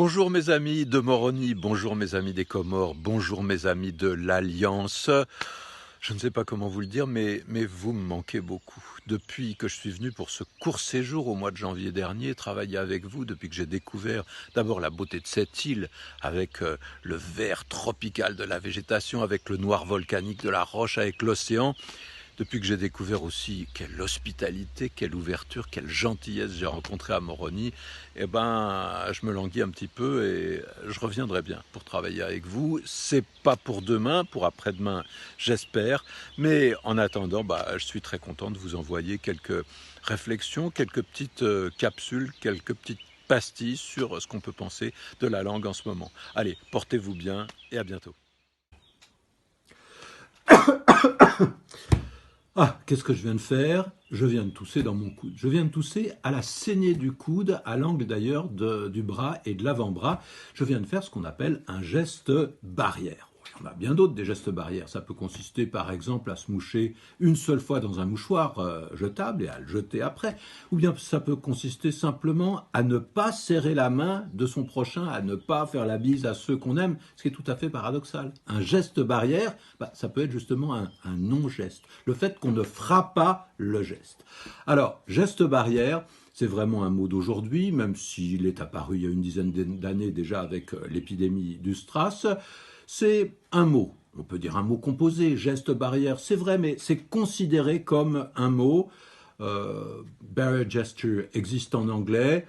Bonjour mes amis de Moroni, bonjour mes amis des Comores, bonjour mes amis de l'Alliance. Je ne sais pas comment vous le dire, mais vous me manquez beaucoup. Depuis que je suis venu pour ce court séjour au mois de janvier dernier, travailler avec vous, depuis que j'ai découvert d'abord la beauté de cette île, avec le vert tropical de la végétation, avec le noir volcanique de la roche, avec l'océan, depuis que j'ai découvert aussi quelle hospitalité, quelle ouverture, quelle gentillesse j'ai rencontré à Moroni, eh ben, je me languis un petit peu et je reviendrai bien pour travailler avec vous. C'est pas pour demain, pour après-demain, j'espère. Mais en attendant, je suis très content de vous envoyer quelques réflexions, quelques petites capsules, quelques petites pastilles sur ce qu'on peut penser de la langue en ce moment. Allez, portez-vous bien et à bientôt. Ah, qu'est-ce que je viens de faire? Je viens de tousser dans mon coude. Je viens de tousser à la saignée du coude, à l'angle d'ailleurs du bras et de l'avant-bras. Je viens de faire ce qu'on appelle un geste barrière. Il y en a bien d'autres des gestes barrières. Ça peut consister par exemple à se moucher une seule fois dans un mouchoir jetable et à le jeter après. Ou bien ça peut consister simplement à ne pas serrer la main de son prochain, à ne pas faire la bise à ceux qu'on aime, ce qui est tout à fait paradoxal. Un geste barrière, ça peut être justement un non-geste. Le fait qu'on ne fera pas le geste. Alors, geste barrière, c'est vraiment un mot d'aujourd'hui, même s'il est apparu il y a une dizaine d'années déjà avec l'épidémie du SRAS. C'est un mot, on peut dire un mot composé, geste barrière, c'est vrai, mais c'est considéré comme un mot. Barrier gesture existe en anglais.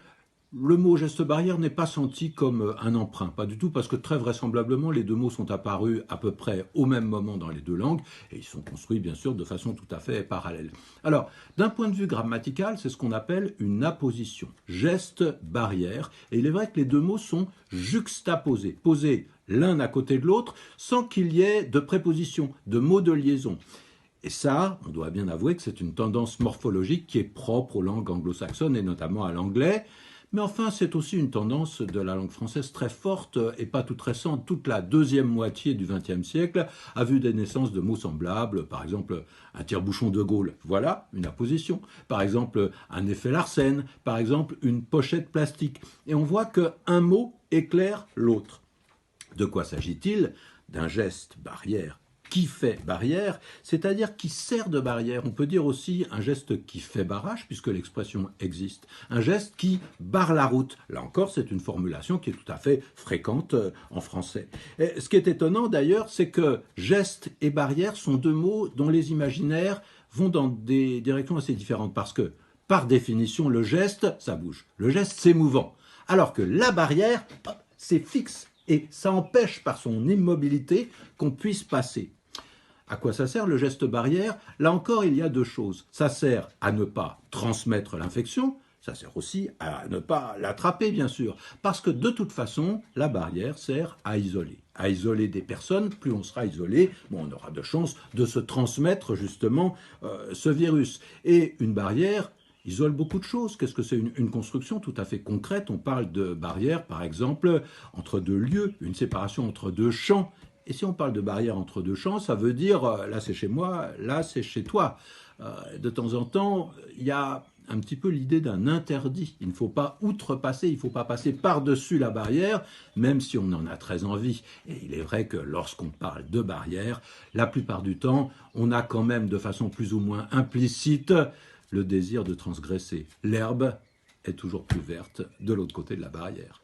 Le mot geste barrière n'est pas senti comme un emprunt, pas du tout, parce que très vraisemblablement, les deux mots sont apparus à peu près au même moment dans les deux langues, et ils sont construits bien sûr de façon tout à fait parallèle. Alors, d'un point de vue grammatical, c'est ce qu'on appelle une apposition, geste barrière, et il est vrai que les deux mots sont juxtaposés, posés l'un à côté de l'autre, sans qu'il y ait de préposition, de mots de liaison. Et ça, on doit bien avouer que c'est une tendance morphologique qui est propre aux langues anglo-saxonnes et notamment à l'anglais. Mais enfin, c'est aussi une tendance de la langue française très forte et pas toute récente. Toute la deuxième moitié du XXe siècle a vu des naissances de mots semblables. Par exemple, un tire-bouchon de Gaulle. Voilà une apposition. Par exemple, un effet Larsen. Par exemple, une pochette plastique. Et on voit qu'un mot éclaire l'autre. De quoi s'agit-il? D'un geste barrière qui fait barrière, c'est-à-dire qui sert de barrière. On peut dire aussi un geste qui fait barrage, puisque l'expression existe. Un geste qui barre la route. Là encore, c'est une formulation qui est tout à fait fréquente en français. Et ce qui est étonnant d'ailleurs, c'est que geste et barrière sont deux mots dont les imaginaires vont dans des directions assez différentes, parce que, par définition, le geste, ça bouge. Le geste, c'est mouvant. Alors que la barrière, c'est fixe. Et ça empêche par son immobilité qu'on puisse passer. À quoi ça sert le geste barrière? Là encore, il y a deux choses. Ça sert à ne pas transmettre l'infection, ça sert aussi à ne pas l'attraper, bien sûr. Parce que de toute façon, la barrière sert à isoler. À isoler des personnes, plus on sera isolé, on aura de chances de se transmettre justement ce virus. Et une barrière isole beaucoup de choses. Qu'est-ce que c'est une construction tout à fait concrète? On parle de barrière, par exemple, entre deux lieux, une séparation entre deux champs. Et si on parle de barrière entre deux champs, ça veut dire là c'est chez moi, là c'est chez toi. De temps en temps, il y a un petit peu l'idée d'un interdit. Il ne faut pas outrepasser, il ne faut pas passer par-dessus la barrière, même si on en a très envie. Et il est vrai que lorsqu'on parle de barrière, la plupart du temps, on a quand même de façon plus ou moins implicite le désir de transgresser. L'herbe est toujours plus verte de l'autre côté de la barrière.